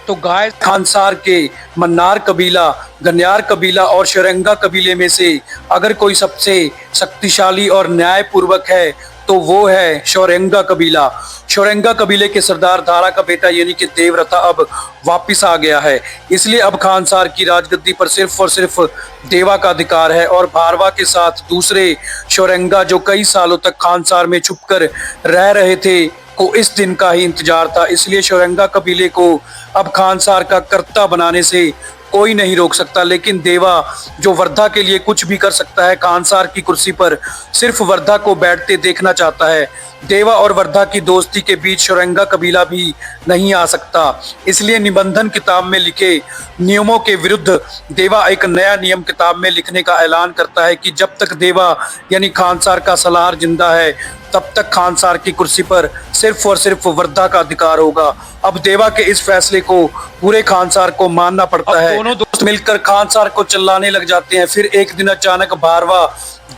तो गाय खानसार के मन्नार कबीला, गन्यार कबीला और शौरंगा कबीले में से अगर कोई सबसे शक्तिशाली और न्यायपूर्वक है तो वो है शौरंगा कबीला। शौरंगा कबीले के सरदार धारा का बेटा यानी कि देवरथा अब वापिस आ गया है, इसलिए अब खानसार की राजगद्दी पर सिर्फ और सिर्फ देवा का अधिकार है। और भारवा के साथ दूसरे शौरंगा जो कई सालों तक खानसार में छुपकर रह रहे थे को इस दिन का ही इंतजार था, इसलिए शौरंगा कबीले को अब खानसार का कर्ता बनाने से कोई नहीं रोक सकता। लेकिन देवा जो वर्धा के लिए कुछ भी कर सकता है, खानसार की कुर्सी पर सिर्फ वर्धा को बैठते देखना चाहता है। देवा और वर्धा की दोस्ती के बीच शौरंगा कबीला भी नहीं आ सकता, इसलिए निबंधन किताब में लिखे नियमों के विरुद्ध देवा एक नया नियम किताब में लिखने का ऐलान करता है कि जब तक देवा यानी खानसार का सलार जिंदा है तब तक खानसार की कुर्सी पर सिर्फ और सिर्फ वर्धा का अधिकार होगा। अब देवा के इस फैसले को पूरे खानसार को मानना पड़ता है। दोनों दोस्त मिलकर खानसार को चिल्लाने लग जाते हैं। फिर एक दिन अचानक भारवा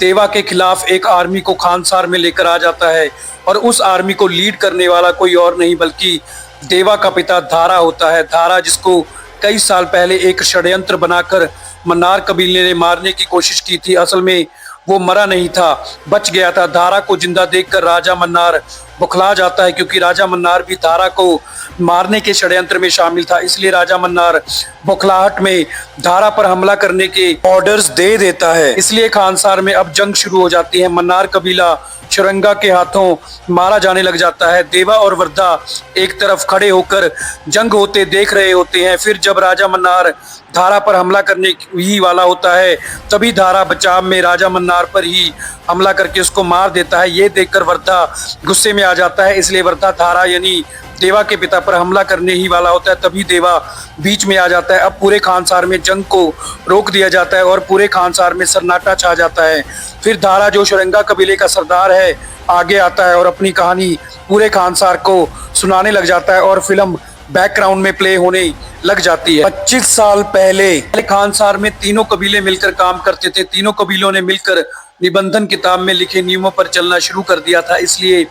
देवा के खिलाफ एक आर्मी को खानसार में लेकर आ जाता है और उस आर्मी को लीड करने वाला कोई और नहीं बल्कि देवा का पिता धारा होता है। धारा जिसको कई साल पहले एक षड्यंत्र बनाकर मन्नार कबीले ने मारने की कोशिश की थी, असल में वो मरा नहीं था, बच गया था। धारा को जिंदा देखकर राजा मन्नार बौखला जाता है, क्योंकि राजा मन्नार भी धारा को मारने के षड्यंत्र में शामिल था। इसलिए राजा मन्नार बौखलाहट में धारा पर हमला करने के ऑर्डर्स दे देता है। इसलिए खानसार में अब जंग शुरू हो जाती है। मन्नार कबीला शौरंगा के हाथों मारा जाने लग जाता है। देवा और वर्धा एक तरफ खड़े होकर जंग होते देख रहे होते हैं। फिर जब राजा मन्नार धारा पर हमला करने ही वाला होता है तभी धारा बचाव में राजा मन्नार पर ही हमला करके उसको मार देता है। ये देखकर वर्धा गुस्से में आ जाता है, इसलिए वर्धा धारा यानी देवा के पिता पर हमला करने ही वाला होता है, तभी देवा बीच में आ जाता है। अब पूरे खानसार में जंग को रोक दिया जाता है और पूरे खानसार में सन्नाटा छा जाता है। फिर धारा जो शौरंगा कबीले का सरदार है आगे आता है और अपनी कहानी पूरे खानसार को सुनाने लग जाता है और फिल्म बैकग्राउंड में प्ले होने लग जाती है। 25 साल पहले खानसार में तीनों कबीले मिलकर काम करते थे। तीनों कबीलों ने मिलकर निबंधन किताब में लिखे नियमों पर चलना शुरू कर दिया था, इसलिए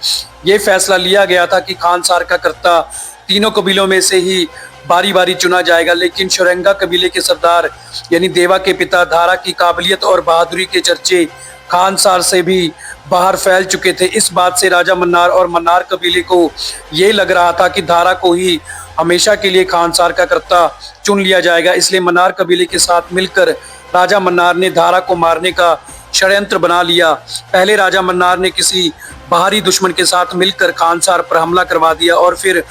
ये फैसला लिया गया था कि खानसार का कर्ता तीनों कबीलों में से ही बारी बारी चुना जाएगा। लेकिन शौरंगा कबीले के सरदार यानी देवा के पिता धारा की काबिलियत और बहादुरी के चर्चे खानसार से भी बाहर फैल चुके थे। इस बात से राजा मन्नार और मन्नार कबीले को ये लग रहा था कि धारा को ही हमेशा के लिए खानसार का कर्ता चुन लिया जाएगा। इसलिए मन्नार कबीले के साथ मिलकर राजा मन्नार ने धारा को मारने का षड्यंत्र बना लिया। पहले राजा मन्नार ने किसी बाहरी दुश्मन के साथ मिलकर खानसार पर हमला करवा दिया और फिर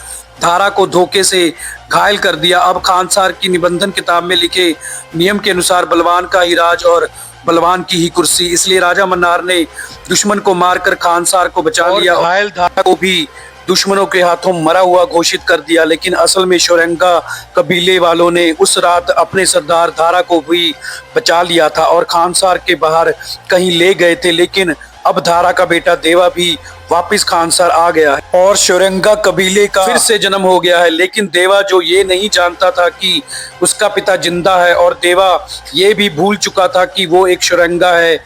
धारा को धोखे से घायल कर दिया। अब खानसार की निबंधन किताब में लिखे नियम के अनुसार बलवान का ही राज और बलवान की ही कुर्सी, इसलिए राजा मन्नार ने दुश्मन को मारकर खानसार को बचा लिया। घायल धारा को भी दुश्मनों के हाथों मरा हुआ घोषित कर दिया। लेकिन असल में शौरंगा कबीले वालों ने उस रात अपने सरदार धारा को भी बचा लिया था और खानसार के बाहर कहीं ले गए थे। लेकिन अब धारा का बेटा देवा भी वापस खानसार आ गया है और शौरंगा कबीले का फिर से जन्म हो गया है। लेकिन देवा जो ये नहीं जानता था कि उसका पिता जिंदा है, और देवा ये भी भूल चुका था कि वो एक शौरंगा है।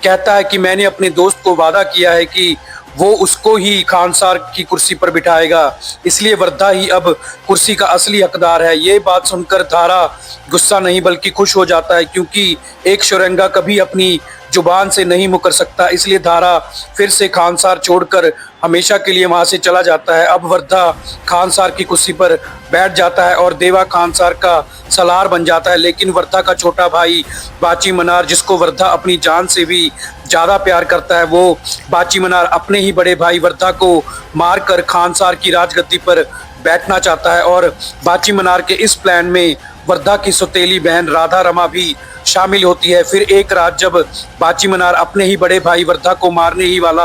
कहता है कि मैंने अपने दोस्त को वादा किया है कि वो उसको ही खानसार की कुर्सी पर बिठाएगा, इसलिए वर्धा ही अब कुर्सी का असली हकदार है। ये बात सुनकर धारा गुस्सा नहीं बल्कि खुश हो जाता है, क्योंकि एक शौरंगा कभी अपनी जुबान से नहीं मुकर सकता। इसलिए धारा फिर से खानसार छोड़कर हमेशा के लिए वहां से चला जाता है। अब वर्धा खानसार की कुर्सी पर बैठ जाता है और देवा खानसार का सलार बन जाता है। लेकिन वर्धा का छोटा भाई बाची मनार, जिसको वर्धा अपनी जान से भी ज्यादा प्यार करता है, वो बाची मनार अपने ही बड़े भाई वर्धा को मारकर खानसार की राजगद्दी पर बैठना चाहता है। और बाची मनार के इस प्लान में वर्धा की सौतेली बहन राधा रमा भी शामिल होती है। फिर एक रात जब बाची मनार अपने ही बड़े भाई वर्धा को मारने ही वाला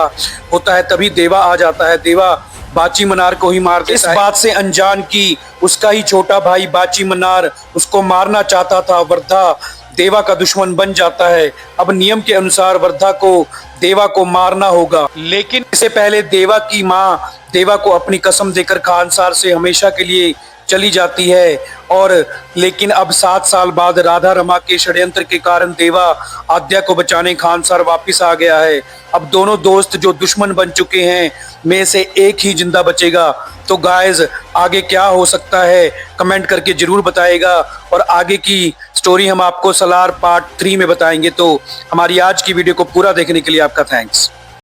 होता है तभी देवा आ जाता है। देवा बाची मनार को ही मार देता है। इस बात से अनजान की उसका ही छोटा भाई बाची मनार उसको मारना चाहता था। वर्धा देवा का दुश्मन बन जाता है। अब नियम के अनुसार वर्धा को देवा को मारना होगा, लेकिन इससे पहले देवा की माँ देवा को अपनी कसम देकर खानसार से हमेशा के लिए चली जाती है और लेकिन अब 7 साल बाद राधा रमा के षड्यंत्र के कारण देवा आद्या को बचाने खानसार वापिस आ गया है। अब दोनों दोस्त जो दुश्मन बन चुके हैं में से एक ही जिंदा बचेगा। तो गाइस आगे क्या हो सकता है कमेंट करके जरूर बताएगा, और आगे की स्टोरी हम आपको सलार पार्ट 3 में बताएंगे। तो हमारी आज की वीडियो को पूरा देखने के लिए आपका थैंक्स।